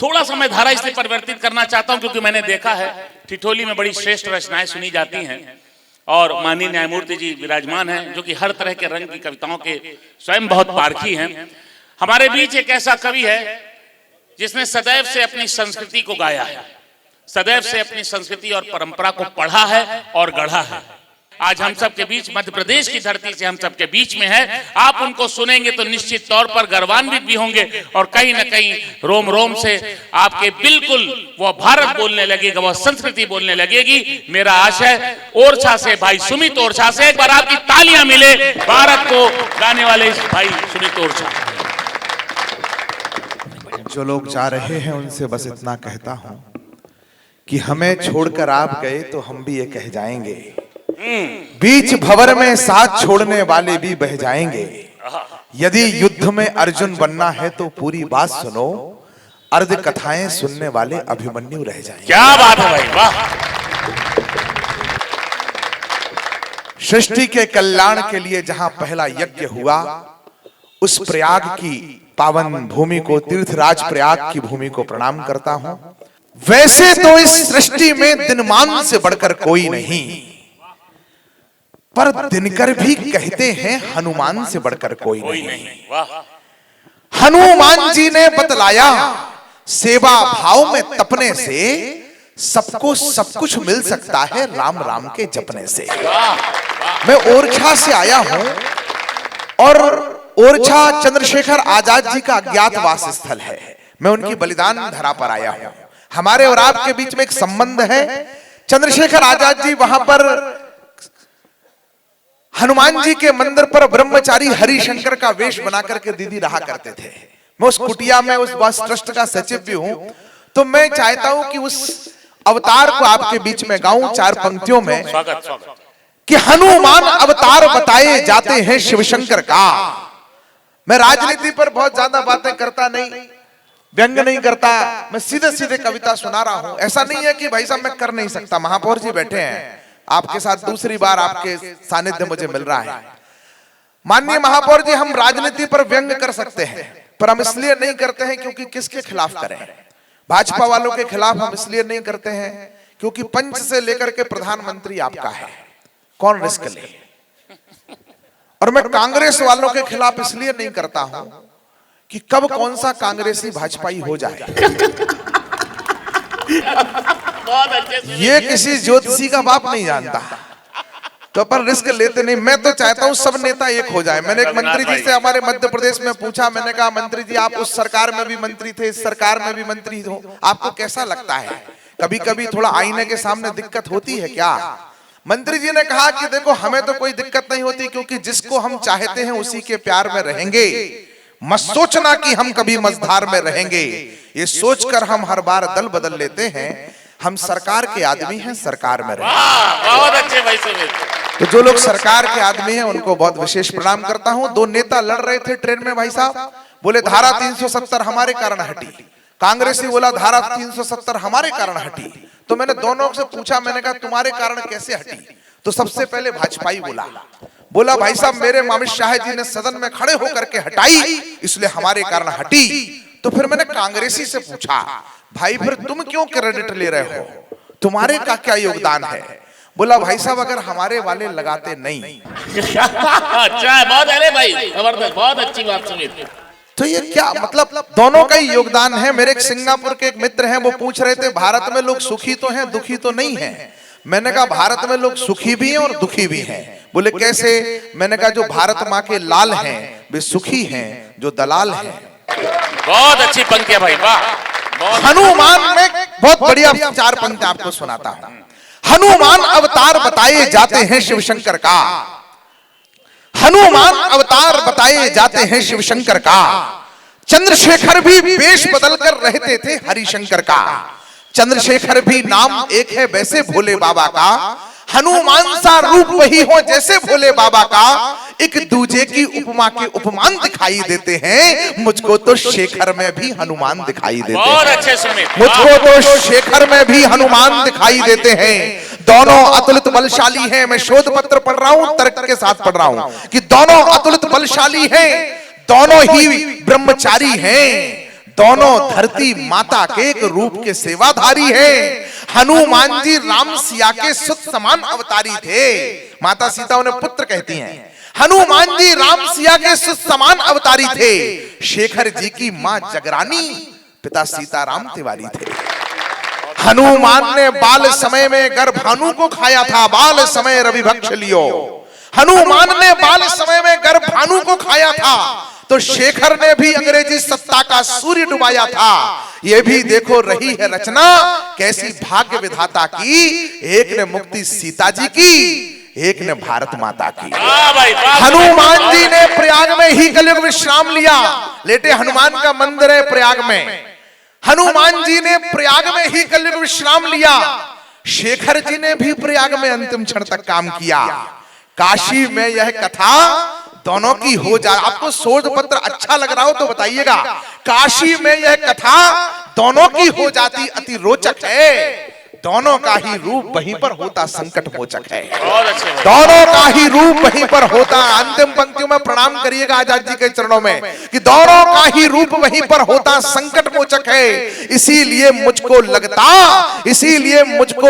थोड़ा सा मैं धारा इसलिए परिवर्तित करना चाहता हूं क्योंकि मैंने देखा है ठिठोली में बड़ी श्रेष्ठ रचनाएं सुनी जाती हैं और माननीय न्यायमूर्ति जी विराजमान हैं जो कि हर तरह के रंग की कविताओं के स्वयं बहुत पारखी हैं। हमारे बीच एक ऐसा कवि है जिसने सदैव से अपनी संस्कृति को गाया है, सदैव से अपनी संस्कृति और परंपरा को पढ़ा है और गढ़ा है। आज हम सब के बीच, मध्य प्रदेश की धरती से हम सब के बीच में है। आप उनको सुनेंगे तो निश्चित तौर पर गर्वान्वित भी होंगे और कहीं ना कहीं रोम रोम से आपके बिल्कुल वो भारत बोलने लगेगा, वो संस्कृति बोलने लगेगी। मेरा आशय ओरछा से भाई सुमित ओरछा से एक बार आपकी तालियां मिले भारत को गाने वाले इस भाई सुमित ओरछा। जो लोग जा रहे हैं उनसे बस इतना कहता हूं कि हमें छोड़कर आप गए तो हम भी ये कह जाएंगे, बीच भंवर में साथ छोड़ने वाले भी बह जाएंगे। यदि युद्ध में अर्जुन बनना है तो पूरी बात सुनो, अर्ध कथाएं सुनने वाले अभिमन्यु रह जाएंगे। क्या बात है भाई, वाह। सृष्टि के कल्याण के लिए जहां पहला यज्ञ हुआ, उस प्रयाग की पावन भूमि को, तीर्थराज प्रयाग की भूमि को प्रणाम करता हूं। वैसे तो इस सृष्टि में दिनमान से बढ़कर कोई नहीं, पर दिनकर भी कहते हैं हनुमान से बढ़कर कोई नहीं। हनुमान जी ने बतलाया, सेवा भाव में तपने से सबको सब कुछ मिल सकता है राम राम के जपने से। मैं ओरछा से आया हूं और ओरछा चंद्रशेखर आजाद जी का अज्ञातवास स्थल है। मैं उनकी बलिदान धरा पर आया हूं। हमारे और आपके बीच में एक संबंध है। चंद्रशेखर आजाद जी वहां पर हनुमान जी के मंदिर पर ब्रह्मचारी हरिशंकर का वेश बनाकर के दीदी रहा करते थे। मैं उस कुटिया में उस बस ट्रस्ट का सचिव भी हूं, तो मैं चाहता हूं कि उस अवतार को आपके बीच में गाऊं चार पंक्तियों में। कि हनुमान अवतार बताए जाते हैं शिवशंकर का। मैं राजनीति पर बहुत ज्यादा बातें करता नहीं, व्यंग नहीं करता, मैं सीधे सीधे कविता सुना रहा हूं। ऐसा नहीं है कि भाई साहब मैं कर नहीं सकता। महापौर जी बैठे हैं, आपके साथ दूसरी बार आपके सानिध्य मुझे मिल रहा है। माननीय महापौर जी, हम राजनीति पर व्यंग कर सकते हैं, पर हम इसलिए नहीं करते हैं क्योंकि किसके खिलाफ करें। भाजपा वालों के खिलाफ हम इसलिए नहीं करते हैं क्योंकि पंच से लेकर के प्रधानमंत्री आपका है, कौन रिस्क ले। और मैं कांग्रेस वालों के खिलाफ इसलिए नहीं करता हूं कि कब कौन सा कांग्रेसी भाजपाई हो जाए, ये किसी ज्योतिषी का बाप नहीं जानता, तो पर रिस्क लेते नहीं। मैं तो चाहता हूं सब नेता एक हो जाए। मैंने एक मंत्री जी से हमारे मध्य प्रदेश में पूछा, मैंने कहा मंत्री जी आप उस सरकार में भी मंत्री थे, इस सरकार में भी मंत्री हो, आपको कैसा लगता है? कभी कभी थोड़ा आईने के सामने दिक्कत होती है क्या? मंत्री जी ने कहा कि देखो हमें तो कोई दिक्कत नहीं होती क्योंकि जिसको हम चाहते हैं उसी के प्यार में रहेंगे। मत सोचना कि हम कभी मझधार में रहेंगे, ये सोचकर हम हर बार दल बदल लेते हैं। हम सरकार के आदमी हैं, सरकार में रहेंगे। बहुत अच्छे भाई सुमित। तो जो लोग सरकार के आदमी हैं उनको बहुत विशेष प्रणाम करता हूं। दो नेता लड़ रहे थे ट्रेन में भाई साहब, बोले धारा 370 हमारे कारण हटी, कांग्रेसी बोला धारा 370 हमारे कारण हटी। तो मैंने दोनों से पूछा, मैंने कहा तुम्हारे कारण कैसे हटी? तो सबसे पहले भाजपाई बोला भाई साहब मेरे अमित शाह जी ने सदन में खड़े होकर के हटाई, इसलिए हमारे कारण हटी। तो फिर मैंने कांग्रेसी से पूछा, भाई फिर तुम क्यों क्रेडिट ले रहे हो, तुम्हारे का क्या योगदान है? बोला भाई साहब अगर हमारे वाले लगाते नहीं। अच्छा है, बहुत अरे भाई जबरदस्त, बहुत अच्छी बात सुमित। तो ये क्या मतलब, दोनों का ही योगदान है। मेरे एक सिंगापुर के एक मित्र हैं, वो पूछ रहे थे भारत में लोग सुखी तो हैं दुखी तो नहीं है। मैंने कहा भारत में लोग सुखी भी हैं और दुखी भी हैं। बोले कैसे? मैंने कहा जो भारत माँ के लाल हैं वे सुखी हैं, जो दलाल हैं। बहुत अच्छी पंक्तियां भाई, वाह। हनुमान में बहुत बढ़िया चार पंक्तियां आपको सुनाता हूं। हनुमान अवतार बताए जाते हैं शिवशंकर का, हनुमान अवतार बताए जाते हैं शिवशंकर का। चंद्रशेखर भी वेश बदलकर रहते थे हरिशंकर का। चंद्रशेखर भी नाम एक है वैसे भोले बाबा का, हनुमान सा रूप वही हो जैसे भोले बाबा का। एक दूजे की उपमा के उपमान दिखाई देते हैं, मुझको तो शेखर में भी हनुमान दिखाई देते हैं। बहुत अच्छे सुमित। मुझको तो शेखर में भी हनुमान दिखाई देते हैं। दोनों अतुलित बलशाली हैं। मैं शोध पत्र पढ़ रहा हूं, तर्क के साथ पढ़ रहा हूं कि दोनों अतुलित बलशाली हैं, दोनों ही ब्रह्मचारी हैं, दोनों धरती माता के एक रूप के सेवाधारी हैं। हनुमान जी राम सिया के सुत समान अवतारी थे। माता सीता उन्हें पुत्र कहती हैं। हनुमान जी राम सिया के सुत समान अवतारी थे। शेखर जी की मां जगरानी, पिता सीताराम तिवारी थे। हनुमान ने बाल समय में गर्भानु को खाया था, बाल समय रवि भक्ष लियो। हनुमान ने बाल समय में गर्भानु को खाया था, तो शेखर ने भी अंग्रेजी सत्ता का सूर्य डुबाया था। ये भी देखो रही है रचना कैसी भाग्य विधाता की। एक ने मुक्ति सीता जी की, एक ने भारत माता की। हनुमान जी ने प्रयाग में ही कलयुग विश्राम लिया। लेटे हनुमान का मंदिर है प्रयाग में। हनुमान जी ने प्रयाग में ही कलयुग विश्राम लिया। शेखर जी ने भी प्रयाग में अंतिम क्षण तक काम किया। काशी में यह कथा दोनों की हो जाए। आपको शोध पत्र अच्छा लग रहा हो तो बताइएगा। काशी में यह कथा दोनों की हो जाती अति रोचक है। दोनों का ही रूप वहीं पर होता संकट मोचक है। दोनों का ही रूप वहीं पर होता। अंतिम पंक्तियों में प्रणाम करिएगा आजाद जी के चरणों में कि दोनों का ही रूप वहीं पर होता संकट मोचक है। इसीलिए मुझको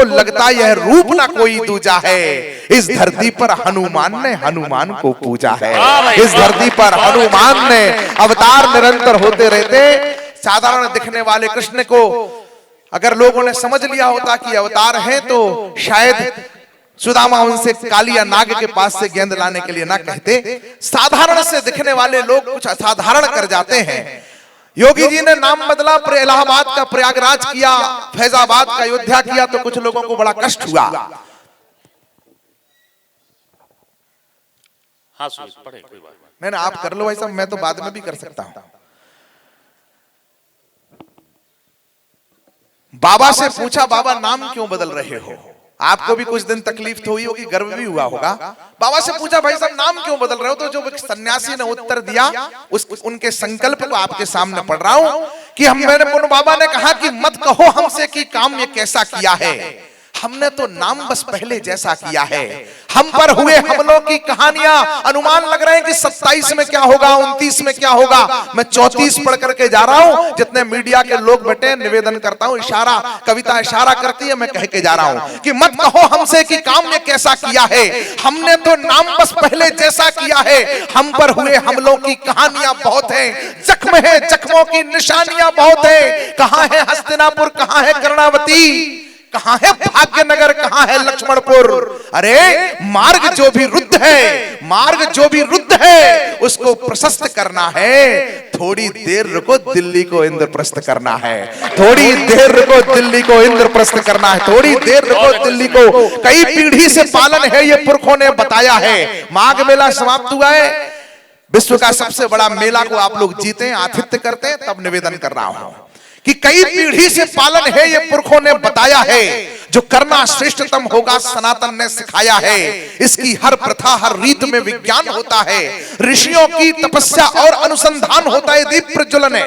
लगता यह रूप ना कोई दूजा है। इस धरती पर हनुमान ने हनुमान को पूजा है। इस धरती पर हनुमान ने अवतार निरंतर होते रहते। साधारण दिखने वाले कृष्ण को अगर लोगों ने समझ लिया होता कि अवतार है, तो शायद सुदामा उनसे कालिया नाग के पास से गेंद लाने के लिए ना कहते। साधारण से दिखने वाले लोग कुछ असाधारण कर जाते हैं। योगी जी ने नाम बदला, इलाहाबाद का प्रयागराज किया, फैजाबाद का अयोध्या किया, तो कुछ लोगों को बड़ा कष्ट हुआ। हाँ पढ़े कोई बात नहीं ना, आप कर लो भाई साहब, मैं तो बाद में भी कर सकता हूं। बाबा से पूछा, बाबा नाम क्यों बदल रहे हो? आपको भी कुछ दिन तकलीफ तो हुई होगी, गर्व भी हुआ होगा। बाबा से पूछा, भाई साहब नाम क्यों बदल रहे हो? तो जो सन्यासी ने उत्तर दिया उनके संकल्प को आपके सामने पढ़ रहा हूं कि मेरे बाबा ने कहा कि मत कहो हमसे कि काम ये कैसा किया है। हमने तो नाम बस पहले जैसा किया है। हम पर हुए हमलों की कहानियां अनुमान लग रहे हैं कि 27 में क्या होगा, 29 में क्या होगा। मैं 34 पढ़ करके जा रहा हूं। जितने मीडिया के लोग बैठे, निवेदन करता हूं, इशारा कविता इशारा करती है, मैं कह के जा रहा हूं कि मत कहो हमसे कि काम ने कैसा किया है। हमने तो नाम बस पहले जैसा किया है। हम पर हुए हमलों की कहानियां बहुत है, जख्म है, जख्मों की निशानियां बहुत है। कहां है हस्तिनापुर, कहां है कर्णावती, कहां है भाग्यनगर, कहां है लक्ष्मणपुर। अरे मार्ग जो भी रुद्ध है उसको प्रशस्त करना है। थोड़ी देर रुको, दिल्ली को इंद्रप्रस्थ करना है। थोड़ी देर रुको, दिल्ली को इंद्रप्रस्थ करना है। थोड़ी देर रुको, दिल्ली को कई पीढ़ी से पालन है, ये पुरखों ने बताया है। माघ मेला समाप्त हुआ है। विश्व का सबसे बड़ा मेला को आप लोग जीते, आतिथ्य करते हैं, तब निवेदन कर रहा हूं कि कई पीढ़ी से पालन है, ये पुरखों ने बताया है। जो करना श्रेष्ठतम होगा सनातन ने सिखाया है। इसकी हर प्रथा हर रीत में विज्ञान होता है। ऋषियों की तपस्या और अनुसंधान होता है। दीप प्रज्वलन है,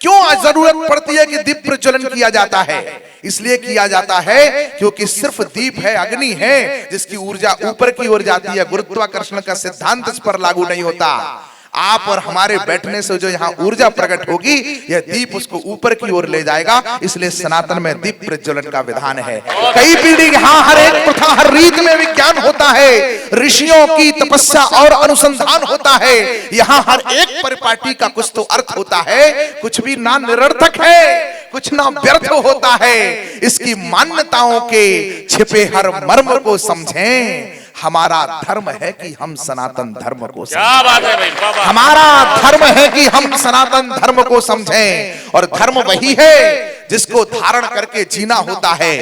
क्यों जरूरत पड़ती है कि दीप प्रज्वलन किया जाता है? इसलिए किया जाता है क्योंकि सिर्फ दीप है, अग्नि है, जिसकी ऊर्जा ऊपर की ओर जाती है। गुरुत्वाकर्षण का सिद्धांत इस पर लागू नहीं होता। आप और हमारे बैठने से जो यहाँ ऊर्जा प्रकट होगी, यह दीप उसको ऊपर की ओर ले जाएगा। इसलिए सनातन में दीप प्रज्वलन का विधान है। कई पीढ़ी यहाँ हर एक प्रथा हर रीत में विज्ञान होता है। ऋषियों की तपस्या और अनुसंधान होता है। यहाँ हर एक परिपाटी का कुछ तो अर्थ होता है। कुछ भी ना निरर्थक है, कुछ ना व्यर्थ होता है। इसकी मान्यताओं के छिपे हर मर्म को समझें। हमारा धर्म है कि हम सनातन धर्म को समझें। क्या बात है भाई, हमारा धर्म है कि हम सनातन धर्म को समझें। और धर्म वही है जिसको धारण करके जीना होता है।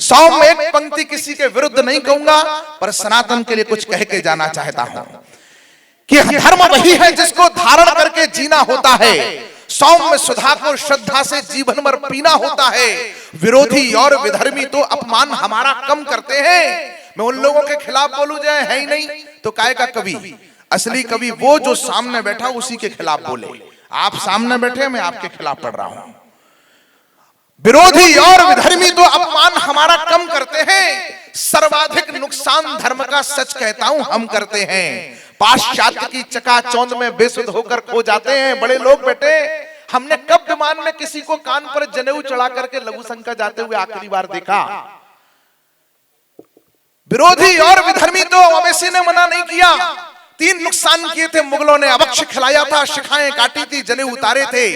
100 में एक पंक्ति किसी के विरुद्ध नहीं कहूंगा, पर सनातन के लिए कुछ कह के जाना चाहता हूं कि धर्म वही है जिसको धारण करके जीना होता है। सौम्य सुधा को श्रद्धा से जीवन भर पीना होता है। विरोधी और विधर्मी तो अपमान हमारा कम करते हैं। मैं उन लोगों के खिलाफ बोलूं जाए है ही नहीं तो काय का कवि। असली कवि वो जो सामने बैठा उसी के खिलाफ बोले। आप सामने बैठे, मैं आपके खिलाफ पढ़ रहा हूं। विरोधी और विधर्मी तो अपमान हमारा कम करते हैं। सर्वाधिक नुकसान धर्म का सच कहता हूं हम करते हैं। पाश्चात्य की चकाचौंध में बेसुध होकर खो जाते हैं बड़े लोग बैठे। हमने कब विमान में किसी को कान पर जनेऊ चढ़ा करके लघु शंका जाते हुए आखिरी बार देखा? विरोधी और विधर्मी तो ओवैसी ने मना नहीं किया। 3 नुकसान किए थे मुगलों ने, अभक्ष्य खिलाया था, शिखाएं काटी थी, जनेऊ उतारे थे।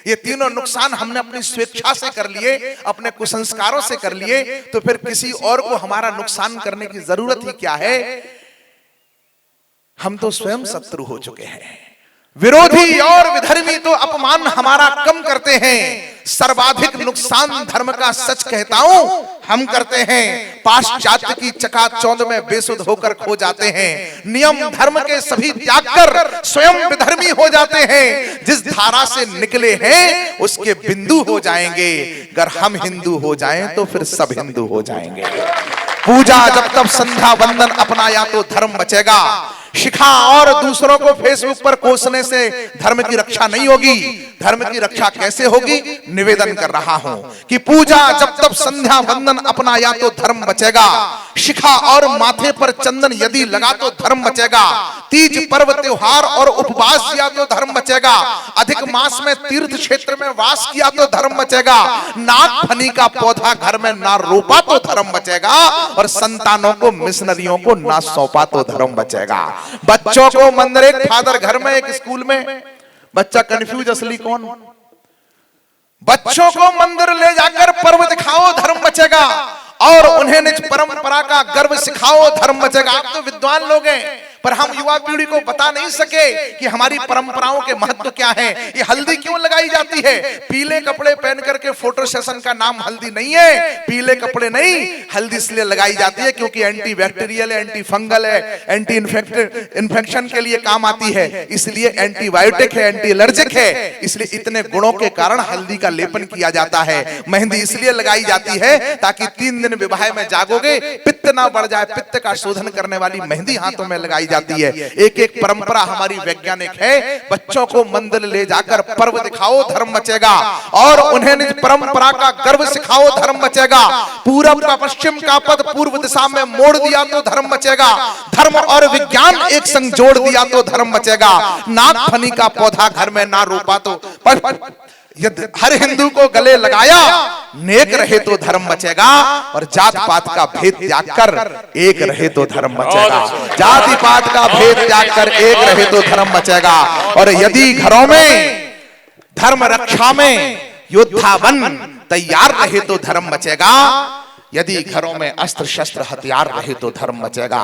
ये तीनों नुकसान हमने अपनी स्वेच्छा से कर लिए, अपने कुसंस्कारों से कर लिए, तो फिर किसी और को हमारा नुकसान करने की जरूरत ही क्या है? हम तो स्वयं शत्रु हो चुके हैं। विरोधी और विधर्मी तो अपमान हमारा कम करते हैं, सर्वाधिक नुकसान धर्म का सच कहता हूं हम करते हैं। पाश्चात्य की चकाचौंध में बेसुध होकर खो जाते हैं, नियम धर्म के सभी त्याग कर स्वयं विधर्मी हो जाते हैं। जिस धारा से निकले हैं उसके बिंदु हो जाएंगे। अगर हम हिंदू हो जाएं तो फिर सब हिंदू हो जाएंगे। पूजा जब तब संध्या वंदन अपनाया तो धर्म बचेगा। शिखा और दूसरों को फेसबुक पर कोसने से धर्म की रक्षा नहीं होगी। धर्म की रक्षा कैसे होगी? निवेदन कर रहा हूं कि पूजा जब तब संध्या वंदन अपनाया तो धर्म बचेगा। शिखा और माथे पर चंदन यदि लगा तो धर्म बचेगा। तीज पर्व त्योहार और उपवास किया तो धर्म बचेगा। अधिक मास में तीर्थ क्षेत्र में वास किया तो धर्म बचेगा। नाग फनी का पौधा घर में ना रोपा तो धर्म बचेगा। और संतानों को मिशनरियों को ना सौंपा तो धर्म बचेगा। बच्चों को मंदिर, एक फादर घर में, एक स्कूल में बच्चा कंफ्यूज असली कौन? बच्चों को मंदिर ले जाकर पर्व दिखाओ धर्म बचेगा, और उन्हें निज परंपरा का गर्व सिखाओ धर्म बचेगा। आप तो विद्वान लोग हैं, पर हम युवा पीढ़ी को बता नहीं सके कि हमारी परंपराओं के महत्व क्या है। ये हल्दी क्यों लगाई जाती है? पीले कपड़े पहन करके फोटो सेशन का नाम हल्दी नहीं है। पीले कपड़े नहीं, हल्दी इसलिए लगाई जाती है क्योंकि एंटी बैक्टीरियल है, एंटी फंगल है, एंटी इन्फेक्शन के लिए काम आती है, इसलिए एंटीबायोटिक है, एंटी एलर्जिक है। इसलिए इतने गुणों के कारण हल्दी का लेपन किया जाता है। मेहंदी इसलिए लगाई जाती है ताकि 3 दिन विवाह में जागोगे, पित्त ना बढ़ जाए। पित्त का शोधन करने वाली मेहंदी हाथों में लगाई जाती है। एक एक परंपरा हमारी वैज्ञानिक है। बच्चों को मंदिर ले जाकर पर्व दिखाओ धर्म बचेगा, और उन्हें निज परंपरा का गर्व सिखाओ धर्म बचेगा। पूरब का पश्चिम का पद पूर्व दिशा में मोड़ दिया तो धर्म बचेगा। धर्म और विज्ञान एक संग जोड़ दिया तो धर्म बचेगा। नाग फनी का पौधा घर में ना रोपा तो, यदि हर हिंदू को गले लगाया नेक रहे तो धर्म बचेगा, और जात पात का भेद त्याग कर एक रहे तो धर्म बचेगा। जाति पात का भेद त्याग कर एक रहे तो धर्म बचेगा। और यदि घरों में धर्म रक्षा में योद्धा बन तैयार रहे तो धर्म बचेगा। यदि घरों में अस्त्र शस्त्र हथियार रहे तो धर्म बचेगा।